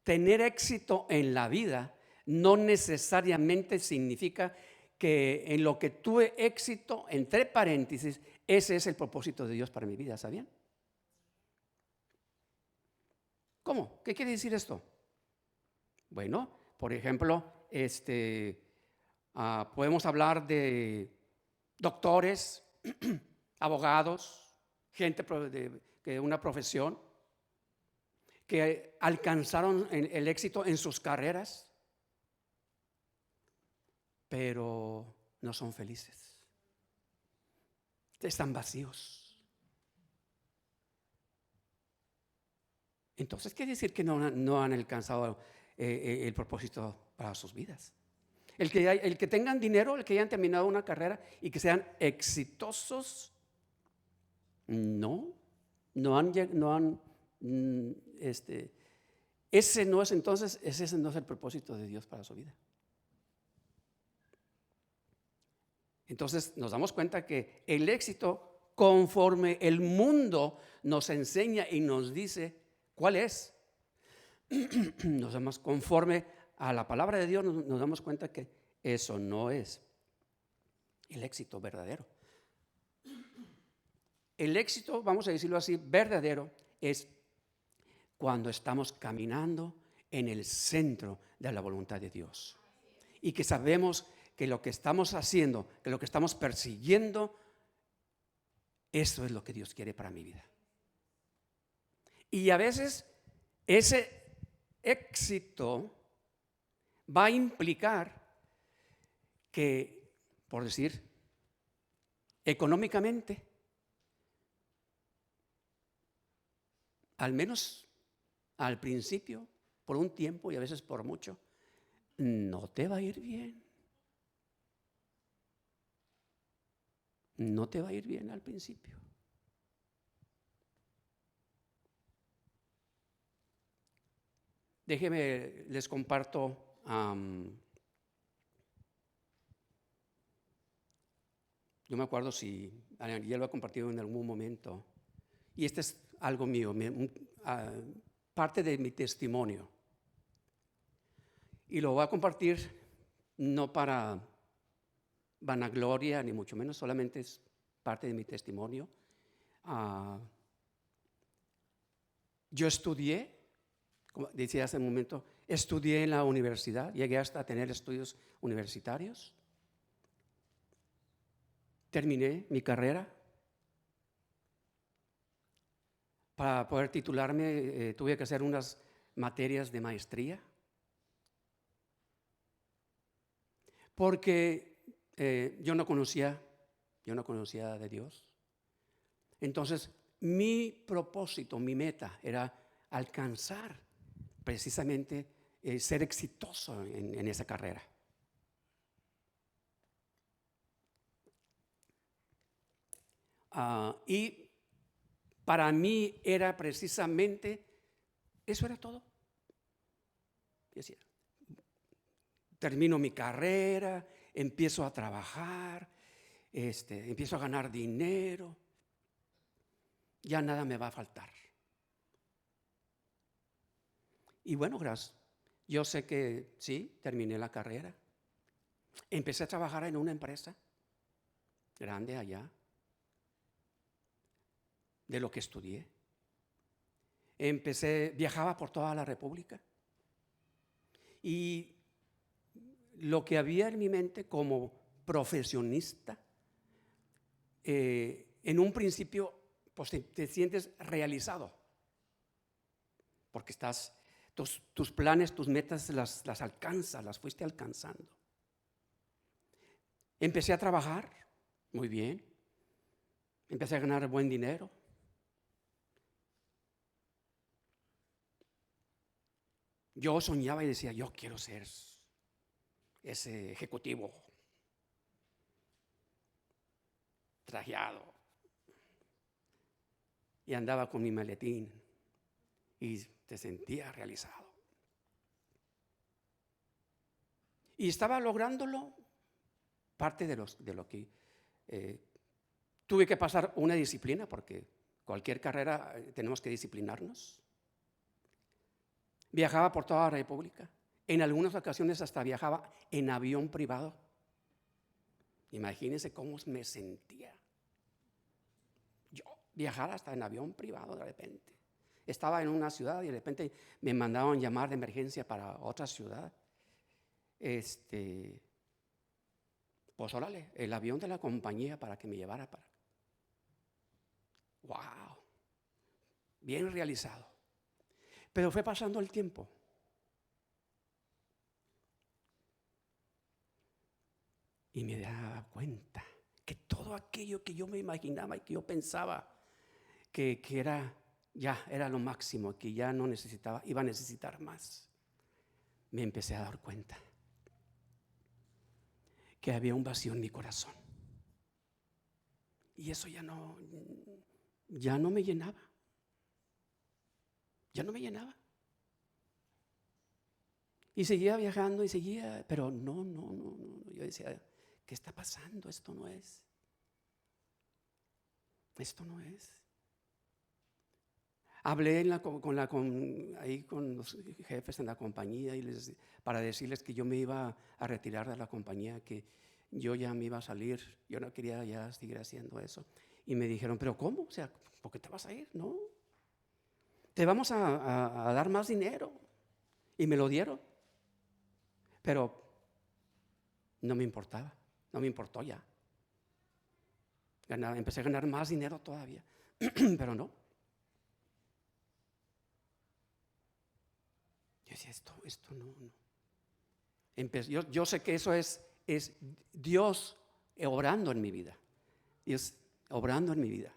Tener éxito en la vida no necesariamente significa que en lo que tuve éxito, entre paréntesis, ese es el propósito de Dios para mi vida, ¿sabían? ¿Cómo? ¿Qué quiere decir esto? Bueno, por ejemplo, podemos hablar de doctores, abogados, gente de una profesión que alcanzaron el éxito en sus carreras, pero no son felices. Están vacíos. Entonces quiere decir que no han alcanzado el propósito para sus vidas. El que tengan dinero, el que hayan terminado una carrera y que sean exitosos, no han ese no es entonces, ese no es el propósito de Dios para su vida. Entonces nos damos cuenta que el éxito, conforme el mundo nos enseña y nos dice cuál es, nos damos conforme a la palabra de Dios, nos damos cuenta que eso no es el éxito verdadero. El éxito, vamos a decirlo así, verdadero es cuando estamos caminando en el centro de la voluntad de Dios. Y que sabemos que lo que estamos haciendo, que lo que estamos persiguiendo, eso es lo que Dios quiere para mi vida. Y a veces ese éxito va a implicar que, por decir, económicamente, al menos al principio, por un tiempo y a veces por mucho, no te va a ir bien. No te va a ir bien al principio. Déjenme, les comparto yo me acuerdo si ya lo he compartido en algún momento, y este es algo mío, parte de mi testimonio. Y lo voy a compartir no para vanagloria, ni mucho menos, solamente es parte de mi testimonio. Yo estudié, como decía hace un momento, estudié en la universidad, llegué hasta tener estudios universitarios. Terminé mi carrera. Para poder titularme tuve que hacer unas materias de maestría. Porque yo no conocía de Dios. Entonces, mi propósito, mi meta era alcanzar precisamente ser exitoso en esa carrera. Y para mí era precisamente, eso era todo. Decía, termino mi carrera, empiezo a trabajar, empiezo a ganar dinero, ya nada me va a faltar. Y bueno, gracias. Yo sé que sí, terminé la carrera. Empecé a trabajar en una empresa grande allá, de lo que estudié. Viajaba por toda la República. Y lo que había en mi mente como profesionista, en un principio pues te sientes realizado, porque tus planes, tus metas las alcanzas, las fuiste alcanzando. Empecé a trabajar, muy bien, empecé a ganar buen dinero. Yo soñaba y decía, yo quiero ser ese ejecutivo trajeado. Y andaba con mi maletín y te sentía realizado. Y estaba lográndolo, parte de lo que tuve que pasar una disciplina, porque cualquier carrera tenemos que disciplinarnos. Viajaba por toda la República. En algunas ocasiones hasta viajaba en avión privado. Imagínense cómo me sentía. Yo viajar hasta en avión privado de repente. Estaba en una ciudad y de repente me mandaban llamar de emergencia para otra ciudad. Pues órale, el avión de la compañía para que me llevara para. ¡Wow! Bien realizado. Pero fue pasando el tiempo. Y me daba cuenta que todo aquello que yo me imaginaba y que yo pensaba que era lo máximo, que ya no necesitaba, iba a necesitar más. Me empecé a dar cuenta que había un vacío en mi corazón. Y eso ya no me llenaba. Ya no me llenaba. Y seguía viajando y seguía, pero no. Yo decía, ¿qué está pasando? Esto no es. Hablé con los jefes en la compañía para decirles que yo me iba a retirar de la compañía, que yo ya me iba a salir, yo no quería ya seguir haciendo eso. Y me dijeron, ¿pero cómo? O sea, ¿por qué te vas a ir? No, te vamos a dar más dinero Y me lo dieron. Pero no me importaba, no me importó ya. Empecé a ganar más dinero todavía, pero no. Yo decía, esto no. Yo sé que eso es Dios obrando en mi vida. Dios obrando en mi vida.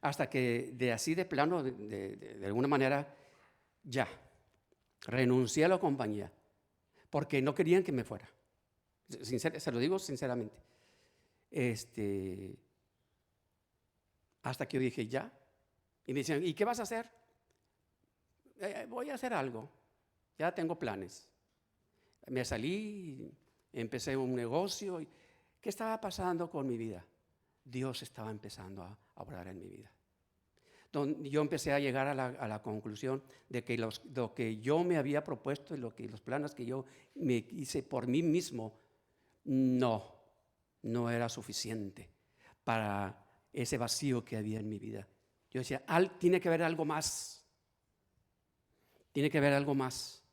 Hasta que de plano, de alguna manera, ya, renuncié a la compañía, porque no querían que me fuera. Se lo digo sinceramente. Hasta que yo dije, ya. Y me decían, ¿y qué vas a hacer? Voy a hacer algo. Ya tengo planes. Me salí, empecé un negocio. ¿Qué estaba pasando con mi vida? Dios estaba empezando a obrar en mi vida. Yo empecé a llegar a la conclusión de que lo que yo me había propuesto y los planes que yo me hice por mí mismo, no era suficiente para ese vacío que había en mi vida. Yo decía, tiene que haber algo más. Tiene que haber algo más.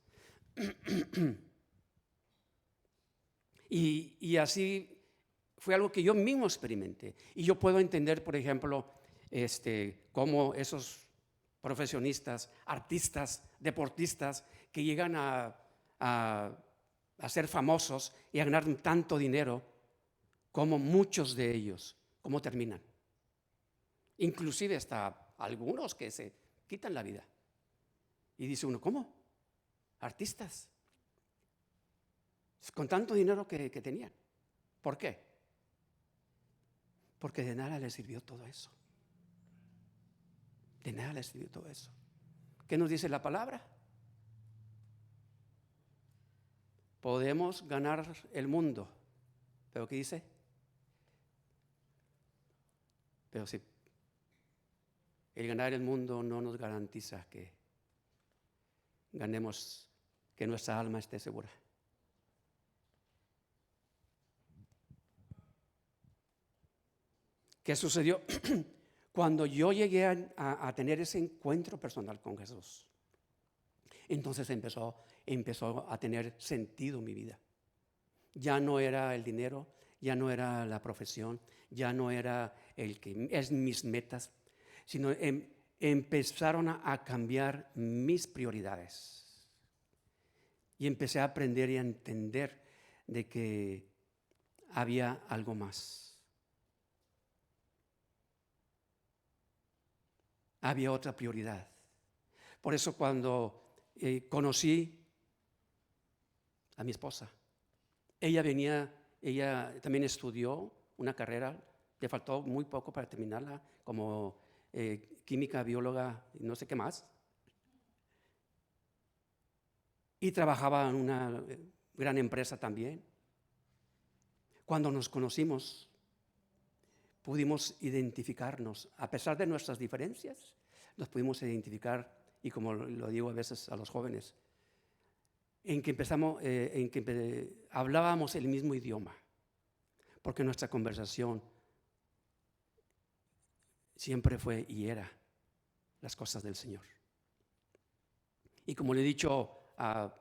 Y así fue algo que yo mismo experimenté. Y yo puedo entender, por ejemplo, cómo esos profesionistas, artistas, deportistas que llegan a ser famosos y a ganar tanto dinero, como muchos de ellos, cómo terminan. Inclusive hasta algunos que se quitan la vida. Y dice uno, ¿cómo? Artistas. Con tanto dinero que tenían. ¿Por qué? Porque de nada les sirvió todo eso. De nada les sirvió todo eso. ¿Qué nos dice la palabra? Podemos ganar el mundo. ¿Pero qué dice? Pero si el ganar el mundo no nos garantiza que ganemos, que nuestra alma esté segura. ¿Qué sucedió? Cuando yo llegué a tener ese encuentro personal con Jesús, entonces empezó a tener sentido mi vida. Ya no era el dinero, ya no era la profesión, ya no era mis metas, sino empezaron a cambiar mis prioridades. Y empecé a aprender y a entender de que había algo más. Había otra prioridad. Por eso cuando conocí a mi esposa, ella también estudió una carrera, le faltó muy poco para terminarla, como química, bióloga y no sé qué más. Y trabajaba en una gran empresa también. Cuando nos conocimos, pudimos identificarnos, a pesar de nuestras diferencias, nos pudimos identificar, y como lo digo a veces a los jóvenes, en que hablábamos el mismo idioma, porque nuestra conversación siempre fue y era las cosas del Señor. Y como le he dicho a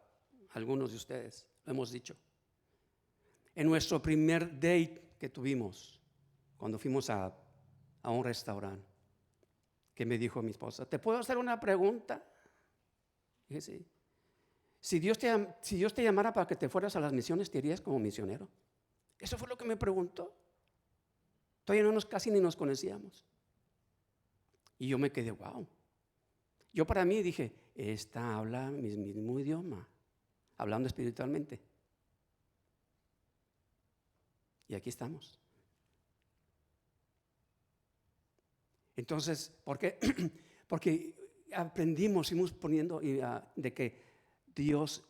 algunos de ustedes, lo hemos dicho, en nuestro primer date que tuvimos, cuando fuimos a un restaurante, que me dijo mi esposa, ¿te puedo hacer una pregunta? Dije, sí. Si Dios te llamara para que te fueras a las misiones, ¿te irías como misionero? Eso fue lo que me preguntó. Todavía casi ni nos conocíamos. Y yo me quedé, wow. Yo para mí dije, esta habla mi mismo idioma, hablando espiritualmente. Y aquí estamos. Entonces, ¿por qué? Porque aprendimos, fuimos poniendo de que Dios,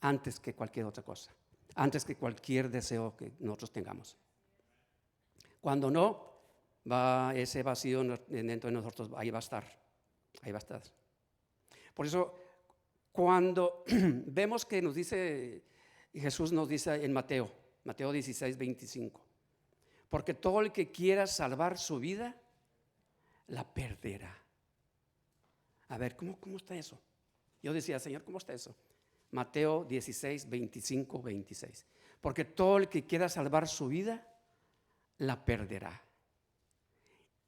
antes que cualquier otra cosa, antes que cualquier deseo que nosotros tengamos. Cuando no, va ese vacío dentro de nosotros, ahí va a estar, ahí va a estar. Por eso, cuando vemos que Jesús nos dice en Mateo 16, 25, porque todo el que quiera salvar su vida, la perderá. A ver, ¿cómo está eso? Yo decía, Señor, ¿cómo está eso? Mateo 16, 25, 26. Porque todo el que quiera salvar su vida, la perderá.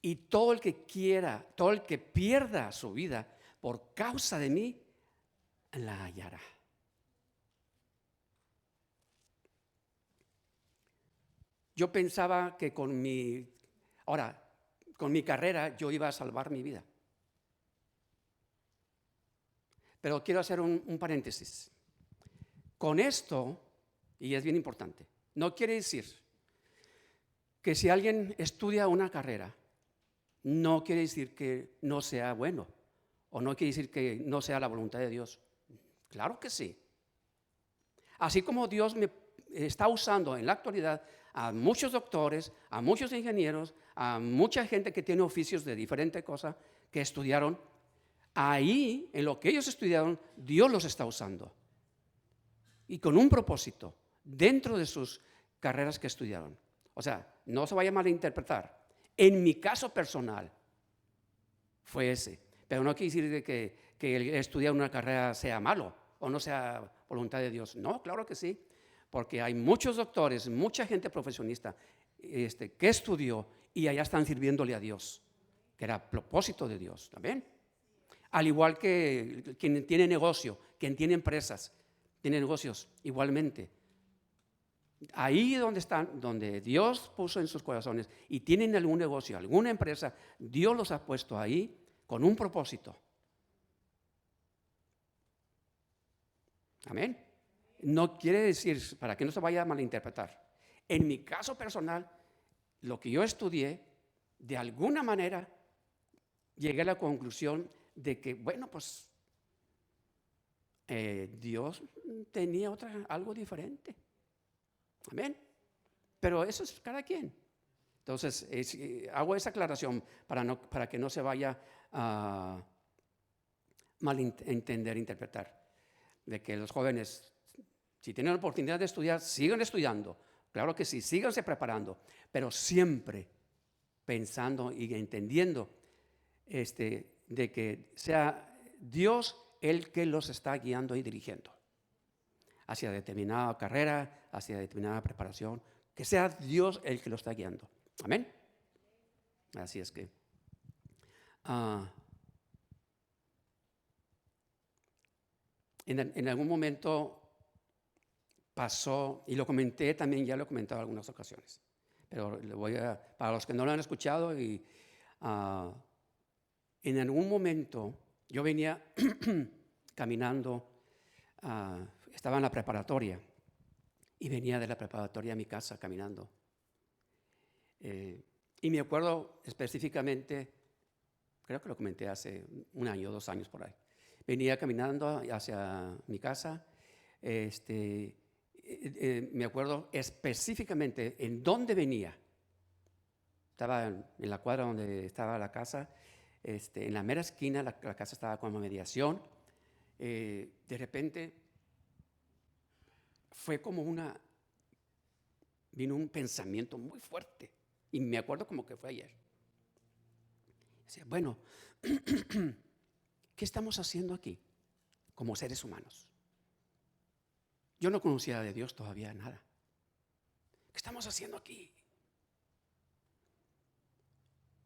Y todo el que pierda su vida por causa de mí, la hallará. Yo pensaba que con mi carrera yo iba a salvar mi vida. Pero quiero hacer un paréntesis. Con esto, y es bien importante, no quiere decir que si alguien estudia una carrera, no quiere decir que no sea bueno, o no quiere decir que no sea la voluntad de Dios. Claro que sí. Así como Dios me está usando en la actualidad a muchos doctores, a muchos ingenieros, a mucha gente que tiene oficios de diferente cosa que estudiaron, ahí, en lo que ellos estudiaron, Dios los está usando. Y con un propósito, dentro de sus carreras que estudiaron. O sea, no se vaya a malinterpretar. En mi caso personal, fue ese. Pero no quiere decir que el estudiar una carrera sea malo o no sea voluntad de Dios. No, claro que sí. Porque hay muchos doctores, mucha gente profesionista que estudió y allá están sirviéndole a Dios, que era propósito de Dios. ¿También? Al igual que quien tiene negocio, quien tiene empresas, tiene negocios igualmente. Ahí donde están, donde Dios puso en sus corazones y tienen algún negocio, alguna empresa, Dios los ha puesto ahí con un propósito. Amén. No quiere decir, para que no se vaya a malinterpretar. En mi caso personal, lo que yo estudié, de alguna manera, llegué a la conclusión de que, bueno, pues Dios tenía algo diferente. Amén. Pero eso es cada quien. Entonces, hago esa aclaración para que no se vaya a malentender, interpretar. De que los jóvenes, si tienen la oportunidad de estudiar, sigan estudiando. Claro que sí, síganse preparando. Pero siempre pensando y entendiendo de que sea Dios el que los está guiando y dirigiendo hacia determinada carrera, hacia determinada preparación, que sea Dios el que lo está guiando. Amén. Así es que en algún momento pasó, y lo comenté también, ya lo he comentado en algunas ocasiones, pero para los que no lo han escuchado, en algún momento yo venía caminando, estaba en la preparatoria y venía de la preparatoria a mi casa caminando. Y me acuerdo específicamente, creo que lo comenté hace 1 año, 2 años por ahí. Venía caminando hacia mi casa. Me acuerdo específicamente en dónde venía. Estaba en la cuadra donde estaba la casa. En la mera esquina, la casa estaba como a mediación. De repente fue como vino un pensamiento muy fuerte. Y me acuerdo como que fue ayer. Decía, bueno, ¿qué estamos haciendo aquí como seres humanos? Yo no conocía de Dios todavía nada. ¿Qué estamos haciendo aquí?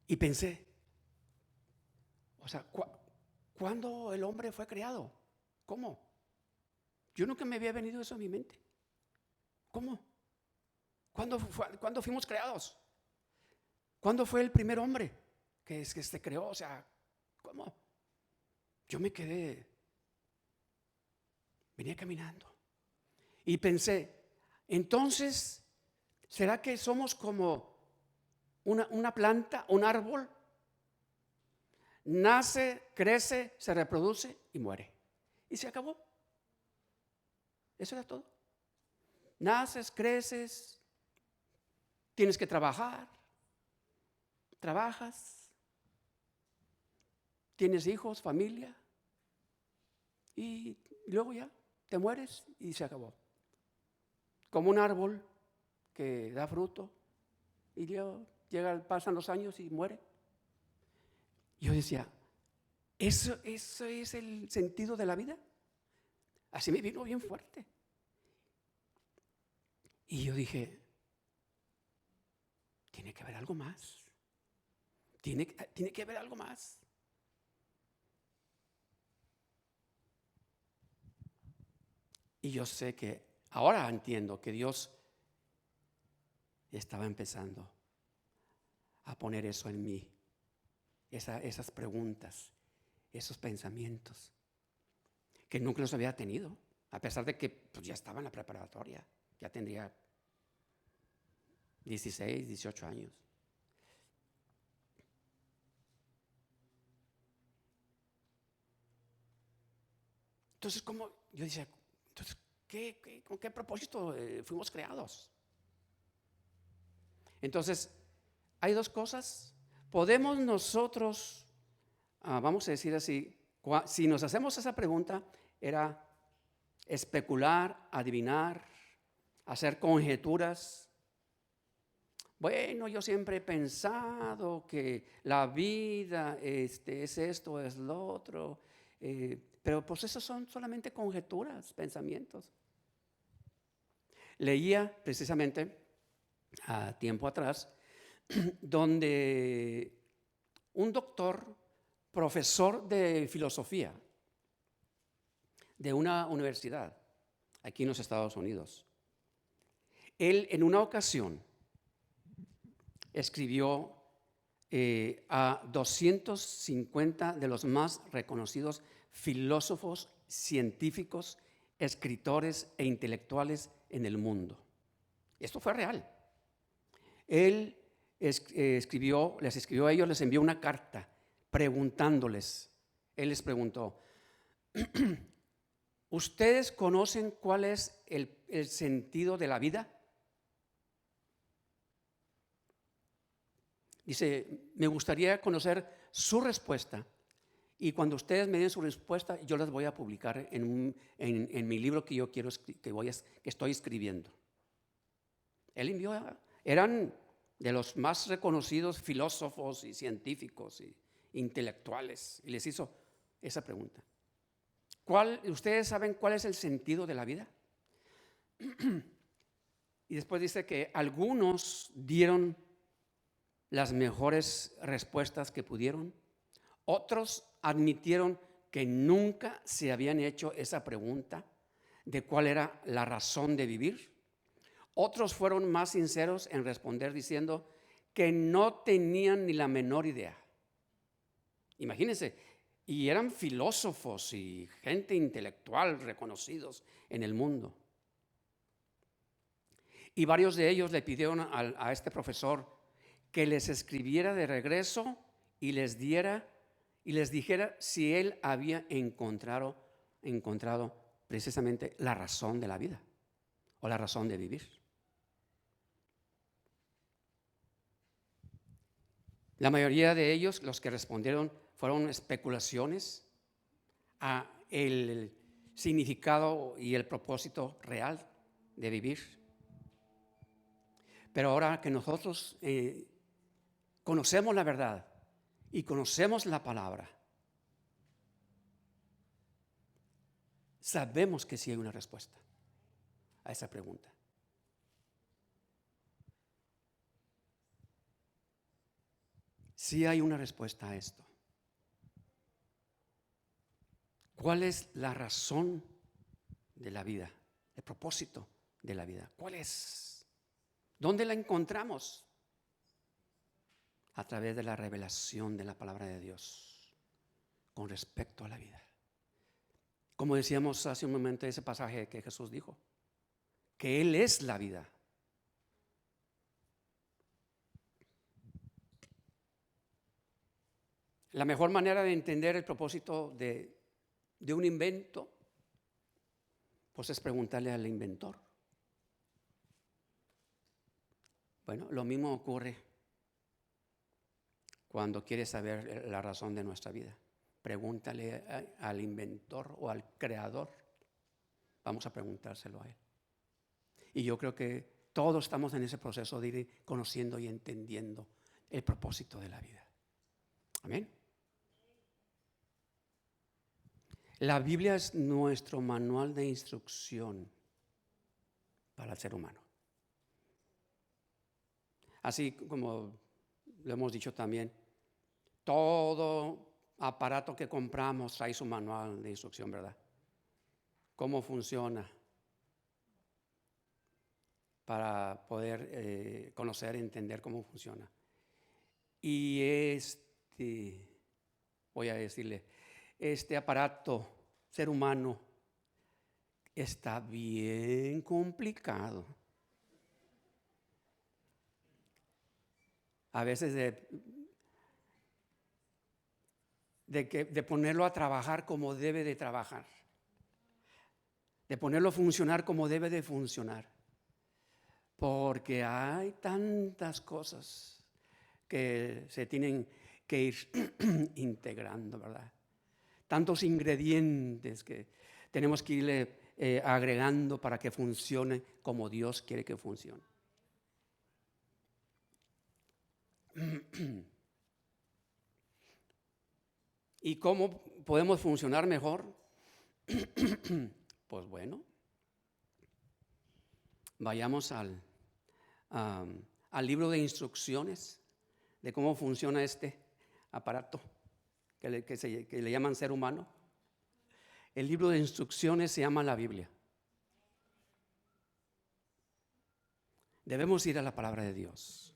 Y pensé, o sea, ¿cuándo el hombre fue creado? ¿Cómo? Yo nunca me había venido eso a mi mente. ¿Cómo? ¿Cuándo fuimos creados? ¿Cuándo fue el primer hombre que se creó? O sea, ¿cómo? Yo me quedé, venía caminando y pensé, entonces, ¿será que somos como una planta, un árbol? Nace, crece, se reproduce y muere. Y se acabó. Eso era todo. Naces, creces, tienes que trabajar, trabajas, tienes hijos, familia, y luego ya te mueres y se acabó. Como un árbol que da fruto y luego pasan los años y muere. Yo decía, Eso es el sentido de la vida. Así me vino bien fuerte. Y yo dije, tiene que haber algo más. Tiene que haber algo más. Y yo sé que ahora entiendo que Dios estaba empezando a poner eso en mí, esas preguntas, esos pensamientos, que nunca los había tenido, a pesar de que pues, ya estaba en la preparatoria, ya tendría 16, 18 años. Entonces, ¿cómo? Yo decía, entonces, ¿con qué propósito fuimos creados? Entonces, hay dos cosas. Podemos nosotros, vamos a decir así, si nos hacemos esa pregunta, era especular, adivinar, hacer conjeturas. Bueno, yo siempre he pensado que la vida es esto, es lo otro, pero pues esos son solamente conjeturas, pensamientos. Leía precisamente a tiempo atrás donde un doctor, profesor de filosofía de una universidad aquí en los Estados Unidos, él en una ocasión escribió a 250 de los más reconocidos filósofos, científicos, escritores e intelectuales en el mundo. Esto fue real. Él les escribió a ellos, les envió una carta preguntándoles. Él les preguntó, ¿ustedes conocen cuál es el sentido de la vida? Dice, me gustaría conocer su respuesta y cuando ustedes me den su respuesta, yo las voy a publicar en mi libro que yo quiero que estoy escribiendo. Él envió, eran de los más reconocidos filósofos y científicos y intelectuales y les hizo esa pregunta. ¿Ustedes saben cuál es el sentido de la vida? Y después dice que algunos dieron las mejores respuestas que pudieron. Otros admitieron que nunca se habían hecho esa pregunta de cuál era la razón de vivir. Otros fueron más sinceros en responder diciendo que no tenían ni la menor idea. Imagínense, y eran filósofos y gente intelectual reconocidos en el mundo. Y varios de ellos le pidieron a este profesor que les escribiera de regreso y les dijera si él había encontrado precisamente la razón de la vida o la razón de vivir. La mayoría de ellos, los que respondieron, fueron especulaciones a el significado y el propósito real de vivir. Pero ahora que nosotros conocemos la verdad y conocemos la palabra, sabemos que sí hay una respuesta a esa pregunta. Sí hay una respuesta a esto. ¿Cuál es la razón de la vida? El propósito de la vida. ¿Cuál es? ¿Dónde la encontramos? A través de la revelación de la palabra de Dios con respecto a la vida. Como decíamos hace un momento ese pasaje que Jesús dijo, que Él es la vida. La mejor manera de entender el propósito de un invento, pues es preguntarle al inventor. Bueno, lo mismo ocurre cuando quieres saber la razón de nuestra vida. Pregúntale al inventor o al creador. Vamos a preguntárselo a él. Y yo creo que todos estamos en ese proceso de ir conociendo y entendiendo el propósito de la vida. Amén. La Biblia es nuestro manual de instrucción para el ser humano. Así como lo hemos dicho también, todo aparato que compramos trae su manual de instrucción, ¿verdad? Cómo funciona para poder conocer, entender cómo funciona. Y voy a decirle, este aparato, ser humano, está bien complicado. A veces de ponerlo a trabajar como debe de trabajar, de ponerlo a funcionar como debe de funcionar, porque hay tantas cosas que se tienen que ir integrando, ¿verdad? Tantos ingredientes que tenemos que irle agregando para que funcione como Dios quiere que funcione. ¿Y cómo podemos funcionar mejor? Pues bueno, vayamos al libro de instrucciones de cómo funciona este aparato que le llaman ser humano. El libro de instrucciones se llama la Biblia. Debemos ir a la palabra de Dios,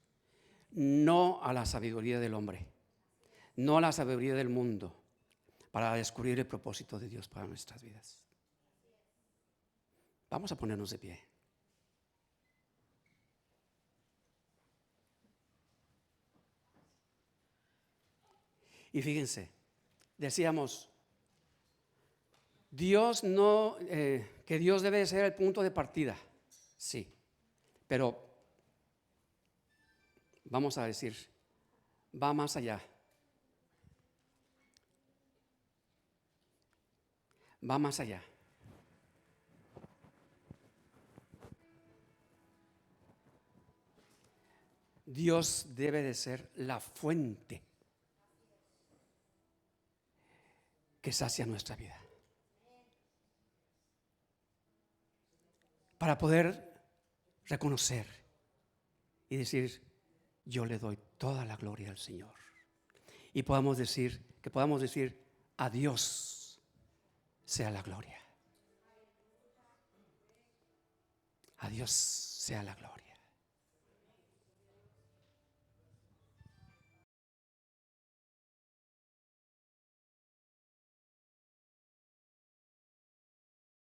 no a la sabiduría del hombre, no a la sabiduría del mundo, para descubrir el propósito de Dios para nuestras vidas. Vamos a ponernos de pie. Y fíjense, decíamos, Dios que Dios debe ser el punto de partida, sí, pero vamos a decir, va más allá. Va más allá. Dios debe de ser la fuente que sacia nuestra vida. Para poder reconocer y decir, yo le doy toda la gloria al Señor. Y podamos decir, a Dios sea la gloria. A Dios sea la gloria.